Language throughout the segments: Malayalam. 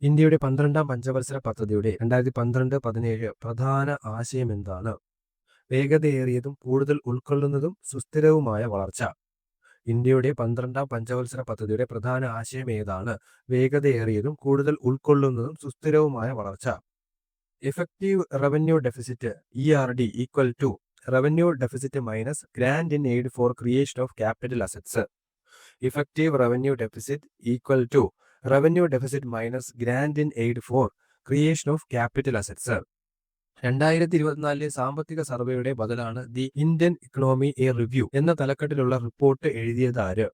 ഇന്ത്യയുടെ 12ാം പഞ്ചവത്സര പദ്ധതിയുടെ 2012-17 പ്രധാന ആശയം എന്താണ്? വേഗതയേറിയതും കൂടുതൽ ഉൾക്കൊള്ളുന്നതും സുസ്ഥിരവുമായ വളർച്ച. ഇന്ത്യയുടെ 12ാം പഞ്ചവത്സര പദ്ധതിയുടെ പ്രധാന ആശയം ഏതാണ്? വേഗതയേറിയതും കൂടുതൽ ഉൾക്കൊള്ളുന്നതും സുസ്ഥിരവുമായ വളർച്ച. Effective revenue deficit (ERD) equal to revenue deficit minus grant in aid for creation of capital assets. Effective revenue deficit equal to revenue deficit minus grant in aid for creation of capital assets. 2024 സാമ്പത്തിക സർവേയുടെ ബദലാണ് the Indian economy a review എന്ന തലക്കെട്ടിലുള്ള റിപ്പോർട്ട് എഴുതിയത് ആര്?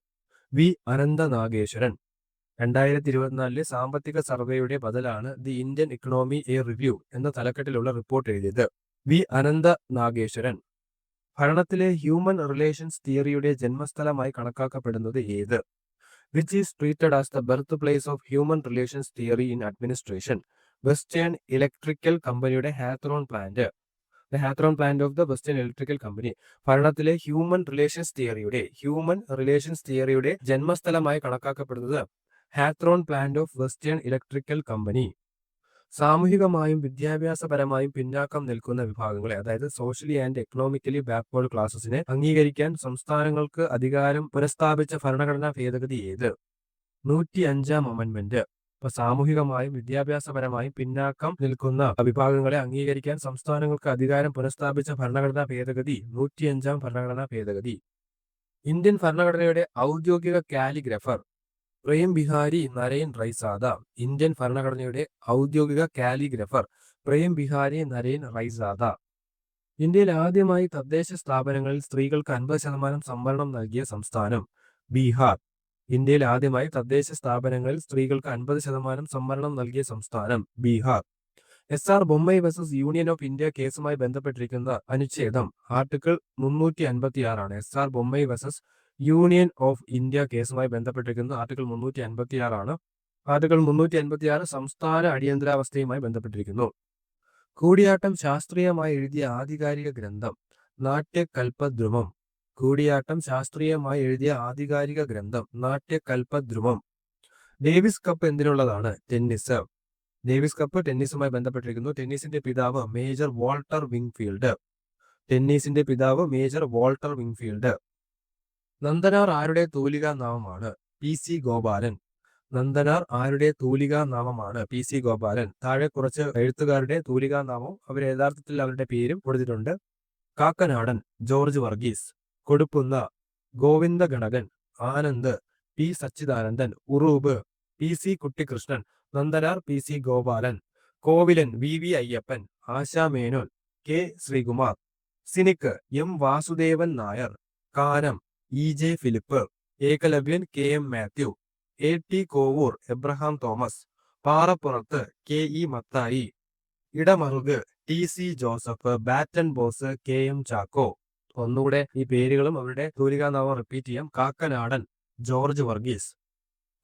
വി അനന്ത നാഗേശ്വരൻ. 2024 സാമ്പത്തിക സർവേയുടെ ബദലാണ് the Indian economy a review എന്ന തലക്കെട്ടിലുള്ള റിപ്പോർട്ട് എഴുതിയത് വി അനന്ത നാഗേശ്വരൻ. ഭരണത്തിലെ ഹ്യൂമൻ റിലേഷൻസ് തിയറിയുടെ ജന്മസ്ഥലമായി കണക്കാക്കപ്പെടുന്നത് ഏത്? Which is treated as the birth place of human relations theory in administration? Western Electrical കമ്പനിയുടെ Hawthorne plant. The Hawthorne plant of the Western Electrical company ഭരണത്തിലെ ഹ്യൂമൻ റിലേഷൻസ് തിയറിയുടെ ജന്മസ്ഥലമായി കണക്കാക്കപ്പെടുന്നത് Hawthorne plant of Western Electrical company. സാമൂഹികമായും വിദ്യാഭ്യാസപരമായും പിന്നാക്കം നിൽക്കുന്ന വിഭാഗങ്ങളെ, അതായത് സോഷ്യലി ആൻഡ് എക്കണോമിക്കലി ബാക്ക്വേർഡ് ക്ലാസസിനെ അംഗീകരിക്കാൻ സംസ്ഥാനങ്ങൾക്ക് അധികാരം പുനഃസ്ഥാപിച്ച ഭരണഘടനാ ഭേദഗതി ഏത്? 105ാം അമെൻമെന്റ്. ഇപ്പൊ സാമൂഹികമായും വിദ്യാഭ്യാസപരമായും പിന്നാക്കം നിൽക്കുന്ന വിഭാഗങ്ങളെ അംഗീകരിക്കാൻ സംസ്ഥാനങ്ങൾക്ക് അധികാരം പുനഃസ്ഥാപിച്ച ഭരണഘടനാ ഭേദഗതി 105ാം ഭരണഘടനാ ഭേദഗതി. ഇന്ത്യൻ ഭരണഘടനയുടെ ഔദ്യോഗിക കാലിഗ്രഫർ പ്രേം ബിഹാരി നരൈൻ റൈസാദ. ഇന്ത്യൻ ഭരണഘടനയുടെ ഔദ്യോഗിക കാലിഗ്രഫർ പ്രേം ബിഹാരി നരൈൻ റൈസാദ. ഇന്ത്യയിൽ ആദ്യമായി തദ്ദേശ സ്ഥാപനങ്ങളിൽ സ്ത്രീകൾക്ക് 50% സംവരണം നൽകിയ സംസ്ഥാനം ബീഹാർ. ഇന്ത്യയിൽ ആദ്യമായി തദ്ദേശ സ്ഥാപനങ്ങളിൽ സ്ത്രീകൾക്ക് 50% സംവരണം നൽകിയ സംസ്ഥാനം Bihar. SR Bommai versus union of India കേസുമായി ബന്ധപ്പെട്ടിരിക്കുന്ന അനുച്ഛേദം article 356 SR Bommai versus union of India കേസുമായി ബന്ധപ്പെട്ടിരിക്കുന്ന ആർട്ടിക്കിൾ 356 ആർട്ടിക്കിൾ 356 സംസ്ഥാന അടിയന്തരാവസ്ഥയുമായി ബന്ധപ്പെട്ടിരിക്കുന്നു. കൂടിയാട്ടം ശാസ്ത്രീയമായി എഴുതിയ ആധികാരിക ഗ്രന്ഥം നാട്യകൽപദ്രുമം. കൂടിയാട്ടം ശാസ്ത്രീയമായി എഴുതിയ ആധികാരിക ഗ്രന്ഥം നാട്യകൽപദ്രുമം. ഡേവിസ് കപ്പ് എന്തിനുള്ളതാണ്? ടെന്നീസ്. ഡേവിസ് കപ്പ് ടെന്നീസുമായി ബന്ധപ്പെട്ടിരിക്കുന്നു. ടെന്നീസിന്റെ പിതാവ് മേജർ വാൾട്ടർ വിങ്ഫീൽഡ്. ടെന്നീസിന്റെ പിതാവ് മേജർ വാൾട്ടർ വിങ്ഫീൽഡ്. നന്ദനാർ ആരുടെ തൂലികാ നാമമാണ്? PC ഗോപാലൻ. നന്ദനാർ ആരുടെ തൂലികാ നാമമാണ്? PC ഗോപാലൻ. താഴെ കുറച്ച് എഴുത്തുകാരുടെ തൂലികാ നാമവും യഥാർത്ഥത്തിൽ അവരുടെ പേരും കൊടുത്തിട്ടുണ്ട്. Kakkanadan George Varghese. Koduppunna Govinda Ganakan. Anand P Sachidanandan. Uroob PC Kuttikrishnan. Nandanar PC Gopalan. Kovilan VV Ayyappan. Asha Menon K Sreekumar. Cynic M Vasudevan Nair. Kanam EJ Philip. Ekalavyan KM Mathew. AT Kovoor Abraham Thomas. Parappurath KE Mathai. Idamaruku TC Joseph. Batton Bose KM Chacko. ഒന്നുകൂടെ ഈ പേരുകളും അവരുടെ തൂലികാനാമം റിപ്പീറ്റ് ചെയ്യാം. Kakkanadan George Varghese.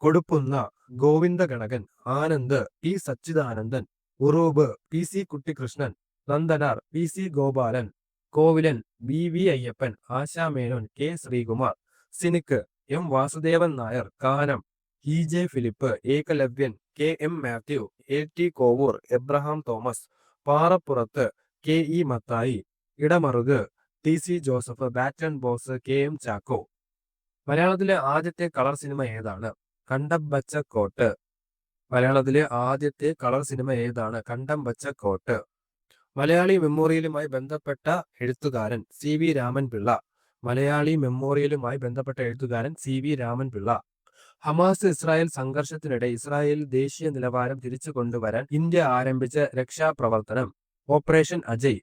Koduppunna Govinda Ganakan. Anand P Sachidanandan. Uroob PC Kuttikrishnan. Nandanar PC Gopalan. Kovilan VV Ayyappan. Asha Menon K Sreekumar. Cynic M Vasudevan Nair. Kanam EJ Philip. Ekalavyan KM Mathew. AT Kovoor Abraham Thomas. Parappurath KE Mathai. Idamaruku TC Joseph. Batton Bose KM Chacko. മലയാളത്തിലെ ആദ്യത്തെ കളർ സിനിമ ഏതാണ്? കണ്ടം ബച്ച കോട്ട്. മലയാളത്തിലെ ആദ്യത്തെ കളർ സിനിമ ഏതാണ്? കണ്ടം ബച്ച കോട്ട്. മലയാളി മെമ്മോറിയലുമായി ബന്ധപ്പെട്ട എഴുത്തുകാരൻ CV രാമൻ പിള്ള. മലയാളി മെമ്മോറിയലുമായി ബന്ധപ്പെട്ട എഴുത്തുകാരൻ CV Raman Pillai. Hamas Israel സംഘർഷത്തിനിടെ ഇസ്രായേൽ ദേശീയ നിലവാരം തിരിച്ചു കൊണ്ടുവരാൻ ഇന്ത്യ ആരംഭിച്ച രക്ഷാപ്രവർത്തനം ഓപ്പറേഷൻ അജയ്.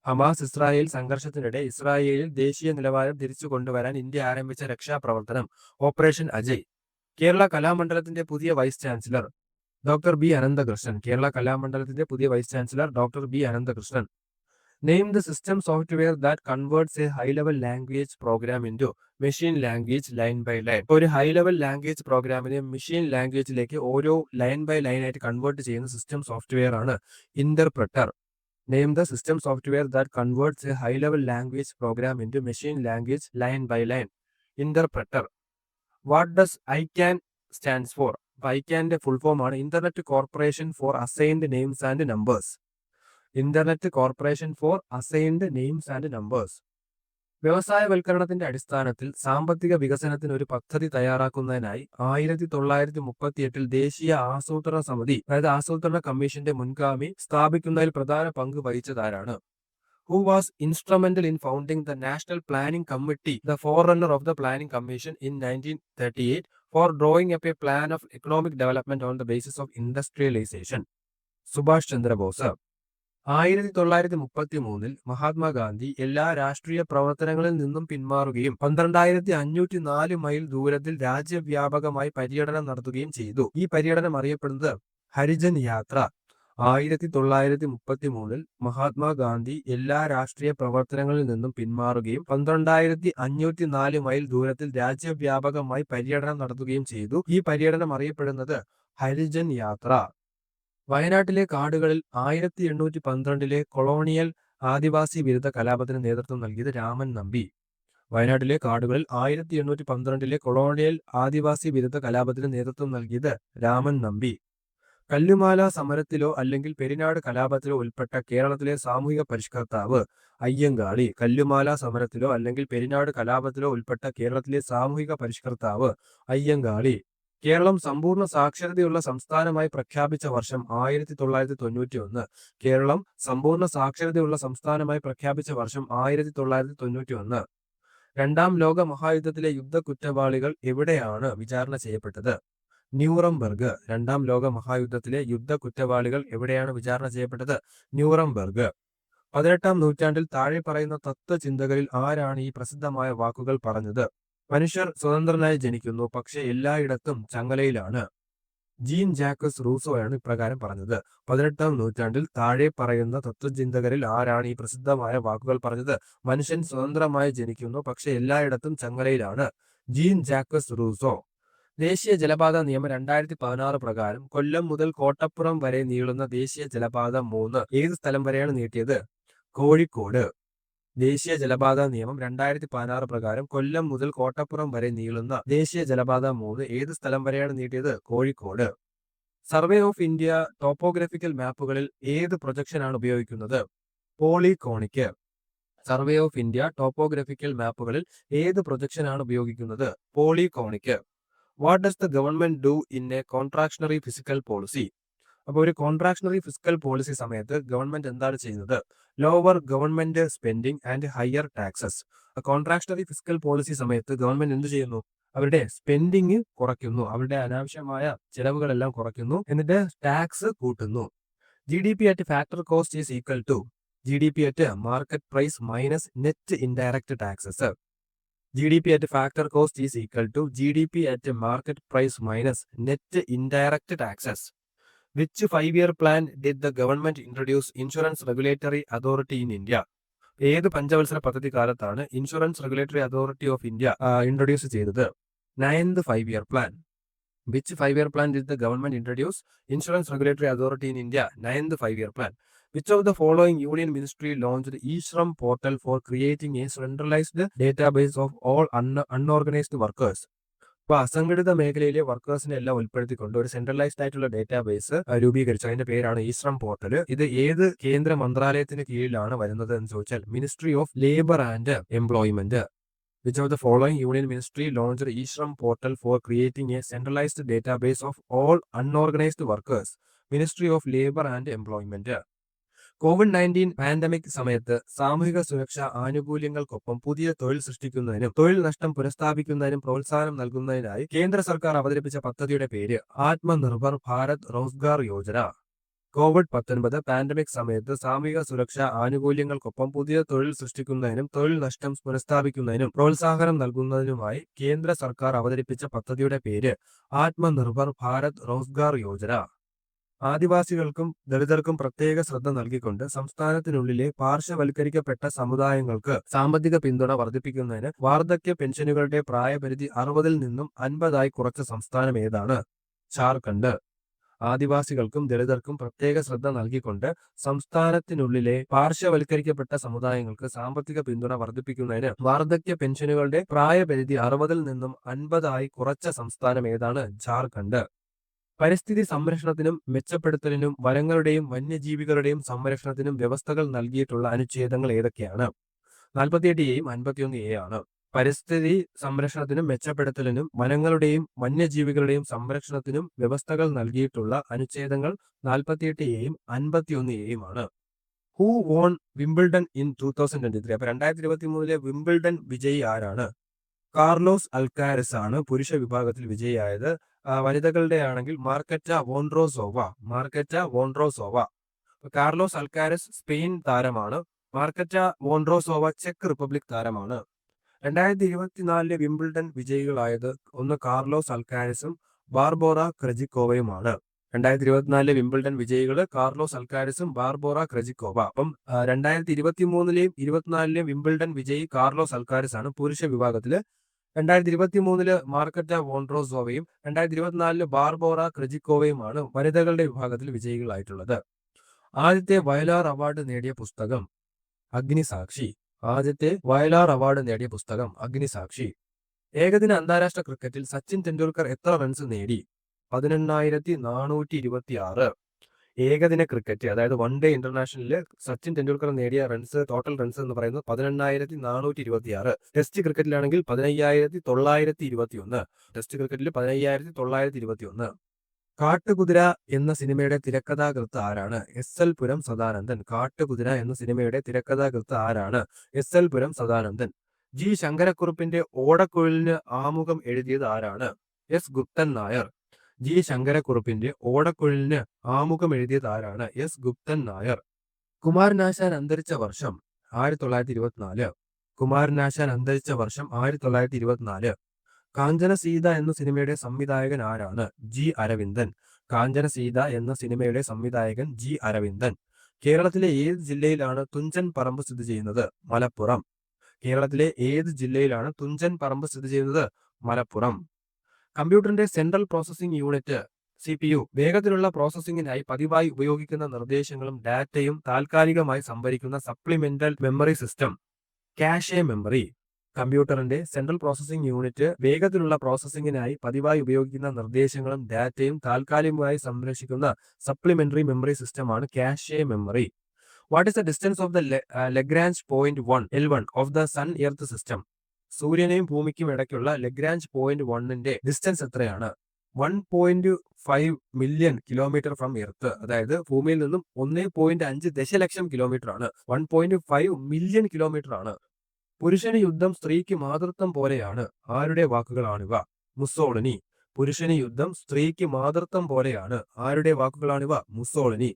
ഹമാസ് ഇസ്രായേൽ സംഘർഷത്തിനിടെ ഇസ്രായേലിൽ ദേശീയ നിലവാരം തിരിച്ചു കൊണ്ടുവരാൻ ഇന്ത്യ ആരംഭിച്ച രക്ഷാപ്രവർത്തനം ഓപ്പറേഷൻ അജയ്. കേരള കലാമണ്ഡലത്തിന്റെ പുതിയ vice chancellor doctor B Ananthakrishnan. Kerala കലാമണ്ഡലത്തിന്റെ പുതിയ vice chancellor doctor B Ananthakrishnan. Name the system software that converts a high level language program into machine language line by line. ഒരു ഹൈ ലെവൽ ലാംഗ്വേജ് പ്രോഗ്രാമിനെ മെഷീൻ ലാംഗ്വേജിലേക്ക് ഓരോ ലൈൻ ബൈ ലൈൻ ആയിട്ട് കൺവേർട്ട് ചെയ്യുന്ന സിസ്റ്റം സോഫ്റ്റ്വെയർ ആണ് interpreter. Name the system software that converts a high level language program into machine language line by line. Interpreter. What does ICANN stands for? ഐക്യാന്റെ ഫുൾ ഫോം ആണ് internet corporation for assigned names and numbers. Internet corporation for assigned names and numbers. വ്യവസായവൽക്കരണത്തിന്റെ അടിസ്ഥാനത്തിൽ സാമ്പത്തിക വികസനത്തിന് ഒരു പദ്ധതി തയ്യാറാക്കുന്നതിനായി 1938 ദേശീയ ആസൂത്രണ സമിതി, അതായത് ആസൂത്രണ കമ്മീഷന്റെ മുൻഗാമി സ്ഥാപിക്കുന്നതിൽ പ്രധാന പങ്ക് വഹിച്ചതാരാണ്? Who was instrumental in founding the National Planning Committee, the forerunner of the Planning Commission in 1938, for drawing up a plan of economic development on the basis of industrialization? Subhash Chandrabose. 1933 Mahatma Gandhi എല്ലാ രാഷ്ട്രീയ പ്രവർത്തനങ്ങളിൽ നിന്നും പിന്മാറുകയും 12,504 മൈൽ ദൂരത്തിൽ രാജ്യവ്യാപകമായി പര്യടനം നടത്തുകയും ചെയ്തു. ഈ പര്യടനം അറിയപ്പെടുന്നത് ഹരിജൻ യാത്ര. 1933 മഹാത്മാഗാന്ധി എല്ലാ രാഷ്ട്രീയ പ്രവർത്തനങ്ങളിൽ നിന്നും പിന്മാറുകയും 12,504 മൈൽ ദൂരത്തിൽ രാജ്യവ്യാപകമായി പര്യടനം നടത്തുകയും ചെയ്തു. ഈ പര്യടനം അറിയപ്പെടുന്നത് ഹരിജൻ യാത്ര. വയനാട്ടിലെ കാടുകളിൽ 1812 കൊളോണിയൽ ആദിവാസി വിരുദ്ധ കലാപത്തിന് നേതൃത്വം നൽകിയത് രാമൻ നമ്പി. വയനാട്ടിലെ കാടുകളിൽ 1812 കൊളോണിയൽ ആദിവാസി വിരുദ്ധ കലാപത്തിന് നേതൃത്വം നൽകിയത് രാമൻ നമ്പി. കല്ലുമാല സമരത്തിലോ അല്ലെങ്കിൽ പെരിനാട് കലാപത്തിലോ ഉൾപ്പെട്ട കേരളത്തിലെ സാമൂഹിക പരിഷ്കർത്താവ് അയ്യങ്കാളി. കല്ലുമാല സമരത്തിലോ അല്ലെങ്കിൽ പെരിനാട് കലാപത്തിലോ ഉൾപ്പെട്ട കേരളത്തിലെ സാമൂഹിക പരിഷ്കർത്താവ് അയ്യങ്കാളി. കേരളം സമ്പൂർണ്ണ സാക്ഷരതയുള്ള സംസ്ഥാനമായി പ്രഖ്യാപിച്ച വർഷം 1991. കേരളം സമ്പൂർണ്ണ സാക്ഷരതയുള്ള സംസ്ഥാനമായി പ്രഖ്യാപിച്ച വർഷം 1991. രണ്ടാം ലോക മഹായുദ്ധത്തിലെ യുദ്ധ കുറ്റവാളികൾ എവിടെയാണ് വിചാരണ ചെയ്യപ്പെട്ടത്? ന്യൂറംബർഗ്. രണ്ടാം ലോക മഹായുദ്ധത്തിലെ യുദ്ധ കുറ്റവാളികൾ എവിടെയാണ് വിചാരണ ചെയ്യപ്പെട്ടത്? ന്യൂറംബർഗ്. 18-ാം നൂറ്റാണ്ടിൽ താഴെ പറയുന്ന തത്വചിന്തകരിൽ ആരാണ് ഈ പ്രസിദ്ധമായ വാക്കുകൾ പറഞ്ഞത്? മനുഷ്യർ സ്വതന്ത്രനായി ജനിക്കുന്നു, പക്ഷെ എല്ലായിടത്തും ചങ്ങലയിലാണ്. ജീൻ ജാക്കസ് റൂസോയാണ് ഇപ്രകാരം പറഞ്ഞത്. 18-ാം നൂറ്റാണ്ടിൽ താഴെ പറയുന്ന തത്വചിന്തകരിൽ ആരാണ് ഈ പ്രസിദ്ധമായ വാക്കുകൾ പറഞ്ഞത്? മനുഷ്യൻ സ്വതന്ത്രമായി ജനിക്കുന്നു, പക്ഷെ എല്ലായിടത്തും ചങ്ങലയിലാണ്. Gene Jacques Rousseau. ദേശീയ ജലപാത നിയമം 2016 പ്രകാരം കൊല്ലം മുതൽ കോട്ടപ്പുറം വരെ നീളുന്ന ദേശീയ ജലപാത 3 ഏത് സ്ഥലം വരെയാണ് നീട്ടിയത്? കോഴിക്കോട്. ദേശീയ ജലപാത നിയമം 2016 പ്രകാരം കൊല്ലം മുതൽ കോട്ടപ്പുറം വരെ നീളുന്ന ദേശീയ ജലപാത 3 ഏത് സ്ഥലം വരെയാണ് നീട്ടിയത്? Kozhikode. Survey of India topographical മാപ്പുകളിൽ ഏത് പ്രൊജക്ഷനാണ് ഉപയോഗിക്കുന്നത്? Polyconic. Survey of India topographical മാപ്പുകളിൽ ഏത് പ്രൊജക്ഷനാണ് ഉപയോഗിക്കുന്നത്? Polyconic. What does the government do in a contractionary fiscal policy? അപ്പോൾ ഒരു കോൺട്രാക്ഷണറി ഫിസിക്കൽ പോളിസി സമയത്ത് ഗവൺമെന്റ് എന്താണ് ചെയ്യുന്നത്? Lower government spending and higher taxes. Contractionary fiscal policy സമയത്ത് ഗവൺമെന്റ് എന്ത് ചെയ്യുന്നു? അവരുടെ സ്പെൻഡിങ് കുറയ്ക്കുന്നു, അവരുടെ അനാവശ്യമായ ചെലവുകളെല്ലാം കുറയ്ക്കുന്നു, എന്നിട്ട് ടാക്സ് കൂട്ടുന്നു. GDP at factor cost is equal to GDP at market price minus net indirect taxes. GDP at factor cost is equal to GDP at market price minus net indirect taxes. Which 5-year plan did the government introduce Insurance Regulatory Authority in India? ഏത് പഞ്ചവത്സര പദ്ധതി കാലത്താണ് insurance regulatory authority of India introduce ചെയ്തത്? 9th 5-year plan. Which 5-year plan did the government introduce Insurance Regulatory Authority in India? 9th 5-year plan. Which of the following union ministry launched e-Shram portal for creating a centralized database of all unorganized workers? അപ്പോൾ അസംഘടിത മേഖലയിലെ വർക്കേഴ്സിനെ എല്ലാം ഉൾപ്പെടുത്തിക്കൊണ്ട് ഒരു സെൻട്രലൈസ്ഡ് ആയിട്ടുള്ള ഡേറ്റാബേസ് രൂപീകരിച്ചു. അതിന്റെ പേരാണ് e-Shram പോർട്ടൽ. ഇത് ഏത് കേന്ദ്ര മന്ത്രാലയത്തിന് കീഴിലാണ് വരുന്നത് എന്ന് ചോദിച്ചാൽ ministry of labour and employment. Which of the following union ministry launched e-Shram portal for creating a centralized database of all unorganized workers? Ministry of Labor and Employment. COVID-19 pandemic സമയത്ത് സാമൂഹിക സുരക്ഷാ ആനുകൂല്യങ്ങൾക്കൊപ്പം പുതിയ തൊഴിൽ സൃഷ്ടിക്കുന്നതിനും തൊഴിൽ നഷ്ടം പുനഃസ്ഥാപിക്കുന്നതിനും പ്രോത്സാഹനം നൽകുന്നതിനായി കേന്ദ്ര സർക്കാർ അവതരിപ്പിച്ച പദ്ധതിയുടെ പേര് ആത്മനിർഭർ ഭാരത് റോസ്ഗാർ യോജന. COVID-19 പാൻഡമിക് സമയത്ത് സാമൂഹിക സുരക്ഷാ ആനുകൂല്യങ്ങൾക്കൊപ്പം പുതിയ തൊഴിൽ സൃഷ്ടിക്കുന്നതിനും തൊഴിൽ നഷ്ടം പുനഃസ്ഥാപിക്കുന്നതിനും പ്രോത്സാഹനം നൽകുന്നതിനുമായി കേന്ദ്ര സർക്കാർ അവതരിപ്പിച്ച പദ്ധതിയുടെ പേര് ആത്മനിർഭർ ഭാരത് റോസ്ഗാർ യോജന. ആദിവാസികൾക്കും ദളിതർക്കും പ്രത്യേക ശ്രദ്ധ നൽകിക്കൊണ്ട് സംസ്ഥാനത്തിനുള്ളിലെ പാർശ്വവൽക്കരിക്കപ്പെട്ട സമുദായങ്ങൾക്ക് സാമ്പത്തിക പിന്തുണ വർദ്ധിപ്പിക്കുന്നതിന് വാർദ്ധക്യ പെൻഷനുകളുടെ പ്രായപരിധി 60-ൽ നിന്നും 50-ആയി കുറച്ച സംസ്ഥാനം ഏതാണ്? ജാർഖണ്ഡ്. ആദിവാസികൾക്കും ദളിതർക്കും പ്രത്യേക ശ്രദ്ധ നൽകിക്കൊണ്ട് സംസ്ഥാനത്തിനുള്ളിലെ പാർശ്വവൽക്കരിക്കപ്പെട്ട സമുദായങ്ങൾക്ക് സാമ്പത്തിക പിന്തുണ വർദ്ധിപ്പിക്കുന്നതിന് വാർദ്ധക്യ പെൻഷനുകളുടെ പ്രായപരിധി 60-ൽ നിന്നും 50-ആയി കുറച്ച സംസ്ഥാനം ഏതാണ്? ജാർഖണ്ഡ്. പരിസ്ഥിതി സംരക്ഷണത്തിനും മെച്ചപ്പെടുത്തലിനും വനങ്ങളുടെയും വന്യജീവികളുടെയും സംരക്ഷണത്തിനും വ്യവസ്ഥകൾ നൽകിയിട്ടുള്ള അനുച്ഛേദങ്ങൾ ഏതൊക്കെയാണ്? 48A-യും 51A ആണ്. പരിസ്ഥിതി സംരക്ഷണത്തിനും മെച്ചപ്പെടുത്തലിനും വനങ്ങളുടെയും വന്യജീവികളുടെയും സംരക്ഷണത്തിനും വ്യവസ്ഥകൾ നൽകിയിട്ടുള്ള അനുച്ഛേദങ്ങൾ 48A-യും 51A-യും ആണ്. Who won Wimbledon in 2023? അപ്പൊ 2023 വിംബിൾഡൺ വിജയി ആരാണ്? കാർലോസ് അൽക്കാരസ് ആണ് പുരുഷ വിഭാഗത്തിൽ വിജയിയായത്. വനിതകളുടെ ആണെങ്കിൽ മാർക്കറ്റ വോൺഡ്രോസോവ. കാർലോസ് അൽക്കാരസ് സ്പെയിൻ താരമാണ്. മാർക്കറ്റ വോൺഡ്രോസോവ ചെക്ക് റിപ്പബ്ലിക് താരമാണ്. 2024 വിംബിൾഡൺ വിജയികളായത് ഒന്ന് കാർലോസ് അൽക്കാരസും ബാർബോറ ക്രെജിക്കോവയുമാണ്. 2024 വിംബിൾഡൺ വിജയികള് കാർലോസ് അൽക്കാരസും ബാർബോറ ക്രെജിക്കോവ. അപ്പം 2023 24 വിംബിൾഡൺ വിജയി കാർലോസ് അൽക്കാരസ് ആണ് പുരുഷ വിഭാഗത്തില്. 2023 മാർക്കറ്റ വോൺഡ്രോസോവയും 2024 ബാർബോറ ക്രെജിക്കോവയുമാണ് വനിതകളുടെ വിഭാഗത്തിൽ വിജയികളായിട്ടുള്ളത്. ആദ്യത്തെ വയലാർ അവാർഡ് നേടിയ പുസ്തകം അഗ്നിസാക്ഷി. ആദ്യത്തെ വയലാർ അവാർഡ് നേടിയ പുസ്തകം അഗ്നിസാക്ഷി. ഏകദിന അന്താരാഷ്ട്ര ക്രിക്കറ്റിൽ സച്ചിൻ ടെണ്ടുൽക്കർ എത്ര റൺസ് നേടി? 18,426. ഏകദിന ക്രിക്കറ്റ്, അതായത് വൺ ഡേ ഇന്റർനാഷണലില് സച്ചിൻ ടെണ്ടുൽക്കർ നേടിയ ടോട്ടൽ റൺസ് എന്ന് പറയുന്നത് 18,426. ടെസ്റ്റ് ക്രിക്കറ്റിലാണെങ്കിൽ 15,921. ടെസ്റ്റ് ക്രിക്കറ്റിൽ 15,921. കാട്ടുകുതിര എന്ന സിനിമയുടെ തിരക്കഥാകൃത്ത് ആരാണ്? SL പുരം സദാനന്ദൻ. കാട്ടുകുതിര എന്ന സിനിമയുടെ തിരക്കഥാകൃത്ത് ആരാണ്? SL പുരം സദാനന്ദൻ. ജി ശങ്കരക്കുറുപ്പിന്റെ ഓടക്കുഴലിന് ആമുഖം എഴുതിയത് ആരാണ്? S ഗുപ്തൻ നായർ. ജി ശങ്കരക്കുറുപ്പിന്റെ ഓടക്കുഴലിന് ആമുഖം എഴുതിയത് ആരാണ്? S ഗുപ്തൻ നായർ. കുമാരനാശാൻ അന്തരിച്ച വർഷം 1924. കുമാരനാശാൻ അന്തരിച്ച വർഷം 1924. കാഞ്ചനസീത എന്ന സിനിമയുടെ സംവിധായകൻ ആരാണ്? ജി അരവിന്ദൻ. കാഞ്ചനസീത എന്ന സിനിമയുടെ സംവിധായകൻ ജി അരവിന്ദൻ. കേരളത്തിലെ ഏത് ജില്ലയിലാണ് തുഞ്ചൻ പറമ്പ് സ്ഥിതി ചെയ്യുന്നത്? മലപ്പുറം. കേരളത്തിലെ ഏത് ജില്ലയിലാണ് തുഞ്ചൻ പറമ്പ് സ്ഥിതി ചെയ്യുന്നത്? മലപ്പുറം. കമ്പ്യൂട്ടറിന്റെ സെൻട്രൽ പ്രോസസ്സിംഗ് യൂണിറ്റ് CPU വേഗത്തിലുള്ള പ്രോസസ്സിംഗിനായി പതിവായി ഉപയോഗിക്കുന്ന നിർദ്ദേശങ്ങളും ഡാറ്റയും താൽക്കാലികമായി സംഭരിക്കുന്ന supplemental memory system cache memory. കമ്പ്യൂട്ടറിന്റെ സെൻട്രൽ പ്രോസസ്സിംഗ് യൂണിറ്റ് വേഗത്തിലുള്ള പ്രോസസ്സിംഗിനായി പതിവായി ഉപയോഗിക്കുന്ന നിർദ്ദേശങ്ങളും ഡാറ്റയും താൽക്കാലികമായി സംരക്ഷിക്കുന്ന സപ്ലിമെന്ററി മെമ്മറി സിസ്റ്റമാണ് cache memory. What is the distance of the Lagrange point 1 L1 of the sun earth system? സൂര്യനെയും ഭൂമിക്കും ഇടയ്ക്കുള്ള ലഗ്രാഞ്ച് പോയിന്റ് 1ന്റെ ഡിസ്റ്റൻസ് എത്രയാണ്? 1.5 മില്യൺ കിലോമീറ്റർ ഫ്രം എർത്ത്. അതായത് ഭൂമിയിൽ നിന്നും 1.5 ദശലക്ഷം കിലോമീറ്റർ ആണ്. 1.5 മില്യൺ കിലോമീറ്റർ ആണ്. പുരുഷന് യുദ്ധം സ്ത്രീക്ക് മാതൃത്വം പോലെയാണ്. ആരുടെ വാക്കുകളാണിവ? മുസോളിനി. പുരുഷന് യുദ്ധം സ്ത്രീക്ക് മാതൃത്വം പോലെയാണ്. ആരുടെ വാക്കുകളാണിവ? മുസോളിനി.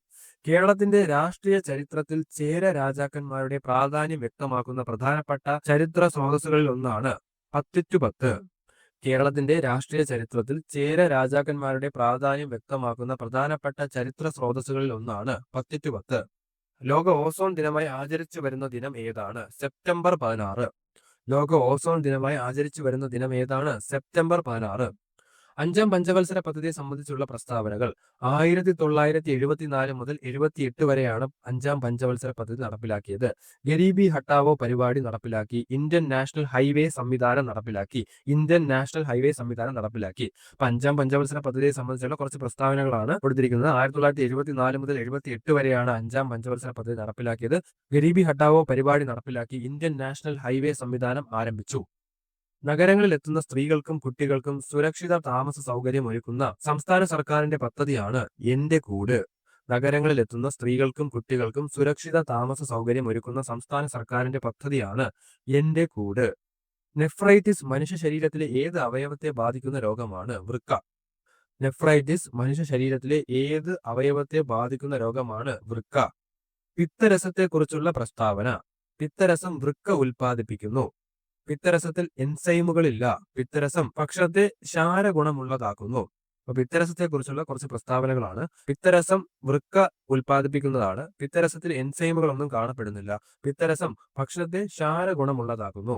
കേരളത്തിന്റെ രാഷ്ട്രീയ ചരിത്രത്തിൽ ചേര രാജാക്കന്മാരുടെ പ്രാധാന്യം വ്യക്തമാക്കുന്ന പ്രധാനപ്പെട്ട ചരിത്ര സ്രോതസ്സുകളിൽ ഒന്നാണ് 10-10. കേരളത്തിന്റെ രാഷ്ട്രീയ ചരിത്രത്തിൽ ചേര രാജാക്കന്മാരുടെ പ്രാധാന്യം വ്യക്തമാക്കുന്ന പ്രധാനപ്പെട്ട ചരിത്ര സ്രോതസ്സുകളിൽ ഒന്നാണ് 10-10. ലോക ഓസോൺ ദിനമായി ആചരിച്ചു വരുന്ന ദിനം ഏതാണ്? സെപ്റ്റംബർ 16. ലോക ഓസോൺ ദിനമായി ആചരിച്ചു വരുന്ന ദിനം ഏതാണ്? സെപ്റ്റംബർ 16. അഞ്ചാം പഞ്ചവത്സര പദ്ധതിയെ സംബന്ധിച്ചുള്ള പ്രസ്താവനകൾ. 1974 മുതൽ 78 വരെയാണ് അഞ്ചാം പഞ്ചവത്സര പദ്ധതി നടപ്പിലാക്കിയത്. ഗരീബി ഹട്ടാവോ പരിപാടി നടപ്പിലാക്കി. ഇന്ത്യൻ നാഷണൽ ഹൈവേ സംവിധാനം നടപ്പിലാക്കി. അപ്പൊ അഞ്ചാം പഞ്ചവത്സര പദ്ധതിയെ സംബന്ധിച്ചുള്ള കുറച്ച് പ്രസ്താവനകളാണ് കൊടുത്തിരിക്കുന്നത്. 1974 മുതൽ 78 വരെയാണ് അഞ്ചാം പഞ്ചവത്സര പദ്ധതി നടപ്പിലാക്കിയത്. ഗരീബി ഹട്ടാവോ പരിപാടി നടപ്പിലാക്കി. ഇന്ത്യൻ നാഷണൽ ഹൈവേ സംവിധാനം ആരംഭിച്ചു. നഗരങ്ങളിൽ എത്തുന്ന സ്ത്രീകൾക്കും കുട്ടികൾക്കും സുരക്ഷിത താമസ സൗകര്യം ഒരുക്കുന്ന സംസ്ഥാന സർക്കാരിന്റെ പദ്ധതിയാണ് എന്റെ കൂട്. നഗരങ്ങളിൽ എത്തുന്ന സ്ത്രീകൾക്കും കുട്ടികൾക്കും സുരക്ഷിത താമസ സൗകര്യം ഒരുക്കുന്ന സംസ്ഥാന സർക്കാരിന്റെ പദ്ധതിയാണ് എന്റെ കൂട്. നെഫ്രൈറ്റിസ് മനുഷ്യ ശരീരത്തിലെ ഏത് അവയവത്തെ ബാധിക്കുന്ന രോഗമാണ്? വൃക്ക. നെഫ്രൈറ്റിസ് മനുഷ്യ ശരീരത്തിലെ ഏത് അവയവത്തെ ബാധിക്കുന്ന രോഗമാണ്? വൃക്ക. പിത്തരസത്തെക്കുറിച്ചുള്ള പ്രസ്താവന. പിത്തരസം വൃക്ക ഉൽപ്പാദിപ്പിക്കുന്നു. പിത്തരസത്തിൽ എൻസൈമുകളില്ല. പിത്തരസം ഭക്ഷണത്തെ ക്ഷാരഗുണമുള്ളതാക്കുന്നു. അപ്പൊ പിത്തരസത്തെ കുറിച്ചുള്ള കുറച്ച് പ്രസ്താവനകളാണ്. പിത്തരസം വൃക്ക ഉൽപ്പാദിപ്പിക്കുന്നതാണ്. പിത്തരസത്തിൽ എൻസൈമുകളൊന്നും കാണപ്പെടുന്നില്ല. പിത്തരസം ഭക്ഷണത്തെ ക്ഷാരഗുണമുള്ളതാക്കുന്നു.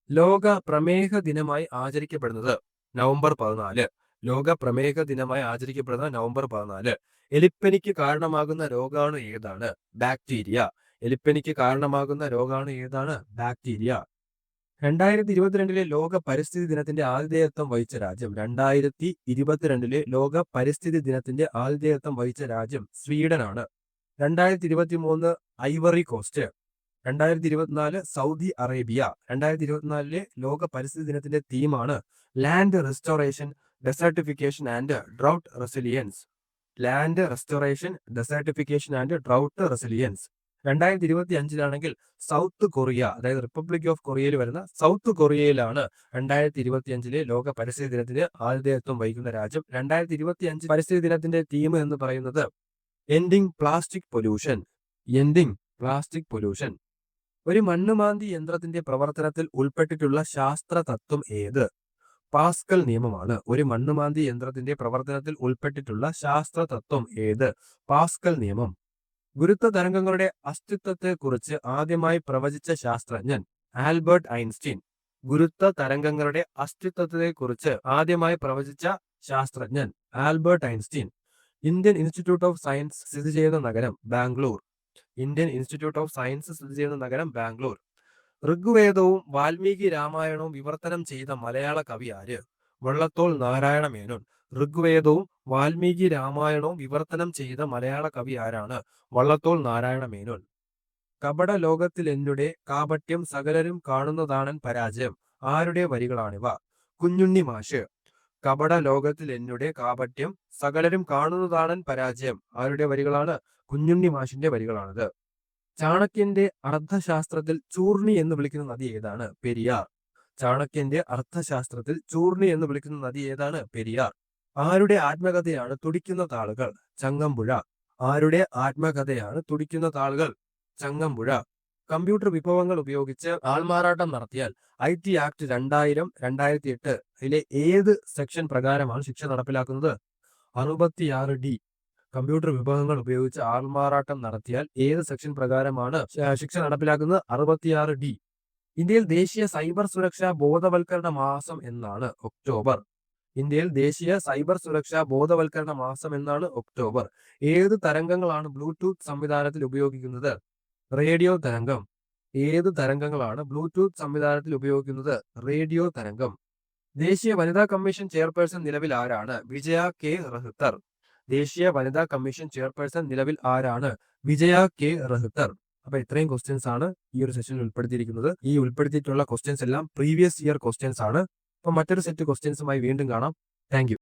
ലോക പ്രമേഹ ദിനമായി ആചരിക്കപ്പെടുന്നത് നവംബർ 14. ലോക പ്രമേഹ ദിനമായി ആചരിക്കപ്പെടുന്നത് നവംബർ 14. എലിപ്പനിക്ക് കാരണമാകുന്ന രോഗാണു ഏതാണ്? ബാക്ടീരിയ. എലിപ്പനിക്ക് കാരണമാകുന്ന രോഗാണു ഏതാണ്? ബാക്ടീരിയ. 2022 ലോക പരിസ്ഥിതി ദിനത്തിന്റെ ആതിഥേയത്വം വഹിച്ച രാജ്യം 2022 ലോക പരിസ്ഥിതി ദിനത്തിന്റെ ആതിഥേയത്വം വഹിച്ച രാജ്യം സ്വീഡനാണ്. 2023 ഐവറി കോസ്റ്റ്, 2024 സൗദി അറേബ്യ. 2024 ലോക പരിസ്ഥിതി ദിനത്തിന്റെ തീമാണ് land restoration, desertification and drought resilience. Land restoration, desertification and drought resilience. 2025 South Korea, അതായത് റിപ്പബ്ലിക് ഓഫ് കൊറിയയിൽ വരുന്ന സൗത്ത് കൊറിയയിലാണ് 2025 ലോക പരിസ്ഥിതി ദിനത്തിന് ആതിഥേയത്വം വഹിക്കുന്ന രാജ്യം. 2025 പരിസ്ഥിതി ദിനത്തിന്റെ തീം എന്ന് പറയുന്നത് ending plastic pollution. Ending plastic pollution. ഒരു മണ്ണുമാന്തി യന്ത്രത്തിന്റെ പ്രവർത്തനത്തിൽ ഉൾപ്പെട്ടിട്ടുള്ള ശാസ്ത്ര തത്വം ഏത്? പാസ്കൽ നിയമമാണ്. ഒരു മണ്ണുമാന്തി യന്ത്രത്തിന്റെ പ്രവർത്തനത്തിൽ ഉൾപ്പെട്ടിട്ടുള്ള ശാസ്ത്ര തത്വം ഏത്? പാസ്കൽ നിയമം. ഗുരുത്വ തരംഗങ്ങളുടെ അസ്തിത്വത്തെക്കുറിച്ച് ആദ്യമായി പ്രവചിച്ച ശാസ്ത്രജ്ഞൻ ആൽബർട്ട് ഐൻസ്റ്റീൻ. ഗുരുത്വ തരംഗങ്ങളുടെ അസ്തിത്വത്തെക്കുറിച്ച് ആദ്യമായി പ്രവചിച്ച ശാസ്ത്രജ്ഞൻ Albert Einstein. Indian institute of science സ്ഥിതി ചെയ്യുന്ന നഗരം Bangalore. Indian institute of science സ്ഥിതി ചെയ്യുന്ന നഗരം ബാംഗ്ലൂർ. ഋഗ്വേദവും വാൽമീകി രാമായണവും വിവർത്തനം ചെയ്ത മലയാള കവി ആര്? വള്ളത്തോൾ നാരായണ മേനോൻ. ഋഗ്വേദവും വാൽമീകി രാമായണവും വിവർത്തനം ചെയ്ത മലയാള കവി ആരാണ്? വള്ളത്തോൾ നാരായണ മേനോൻ. കപട ലോകത്തിൽ എന്നുടെ കാപട്യം സകലരും കാണുന്നതാണൻ പരാജയം. ആരുടെ വരികളാണിവ? കുഞ്ഞുണ്ണി മാഷ്. കപട ലോകത്തിൽ എന്നുടെ കാപട്യം സകലരും കാണുന്നതാണൻ പരാജയം. ആരുടെ വരികളാണ്? കുഞ്ഞുണ്ണി മാഷിന്റെ വരികളാണിത്. ചാണക്യന്റെ അർത്ഥശാസ്ത്രത്തിൽ ചൂർണി എന്ന് വിളിക്കുന്ന നദി ഏതാണ്? പെരിയാർ. ചാണക്യന്റെ അർത്ഥശാസ്ത്രത്തിൽ ചൂർണി എന്ന് വിളിക്കുന്ന നദി ഏതാണ്? പെരിയാർ. ആരുടെ ആത്മകഥയാണ് തുടിക്കുന്ന താളുകൾ? ചങ്ങമ്പുഴ. ആരുടെ ആത്മകഥയാണ് തുടിക്കുന്ന താളുകൾ? ചങ്ങമ്പുഴ. കമ്പ്യൂട്ടർ വിഭവങ്ങൾ ഉപയോഗിച്ച് ആൾമാറാട്ടം നടത്തിയാൽ IT ആക്ട് 2000, 2008 ഏത് സെക്ഷൻ പ്രകാരമാണ് ശിക്ഷ നടപ്പിലാക്കുന്നത്? 66D. കമ്പ്യൂട്ടർ വിഭവങ്ങൾ ഉപയോഗിച്ച് ആൾമാറാട്ടം നടത്തിയാൽ ഏത് സെക്ഷൻ പ്രകാരമാണ് ശിക്ഷ നടപ്പിലാക്കുന്നത്? 66D. ഇന്ത്യയിൽ ദേശീയ സൈബർ സുരക്ഷാ ബോധവൽക്കരണ മാസം എന്നാണ്? ഒക്ടോബർ. ഇന്ത്യയിൽ ദേശീയ സൈബർ സുരക്ഷാ ബോധവൽക്കരണ മാസം എന്നാണ്? ഒക്ടോബർ. ഏത് തരംഗങ്ങളാണ് ബ്ലൂടൂത്ത് സംവിധാനത്തിൽ ഉപയോഗിക്കുന്നത്? റേഡിയോ തരംഗം. ഏത് തരംഗങ്ങളാണ് ബ്ലൂടൂത്ത് സംവിധാനത്തിൽ ഉപയോഗിക്കുന്നത്? റേഡിയോ തരംഗം. ദേശീയ വനിതാ കമ്മീഷൻ ചെയർപേഴ്സൺ നിലവിൽ ആരാണ്? വിജയ കെ റഹ്ത്തർ. ദേശീയ വനിതാ കമ്മീഷൻ ചെയർപേഴ്സൺ നിലവിൽ ആരാണ്? വിജയ കെ റഹ്ത്തർ. അപ്പൊ ഇത്രയും ക്വസ്റ്റ്യൻസ് ആണ് ഈ ഒരു സെഷനിൽ ഉൾപ്പെടുത്തിയിരിക്കുന്നത്. ഈ ഉൾപ്പെടുത്തിയിട്ടുള്ള ക്വസ്റ്റ്യൻസ് എല്ലാം പ്രീവിയസ് ഇയർ ക്വസ്റ്റ്യൻസ് ആണ്. അപ്പൊ മറ്റൊരു സെറ്റ് ക്വസ്റ്റ്യൻസുമായി വീണ്ടും കാണാം. Thank you.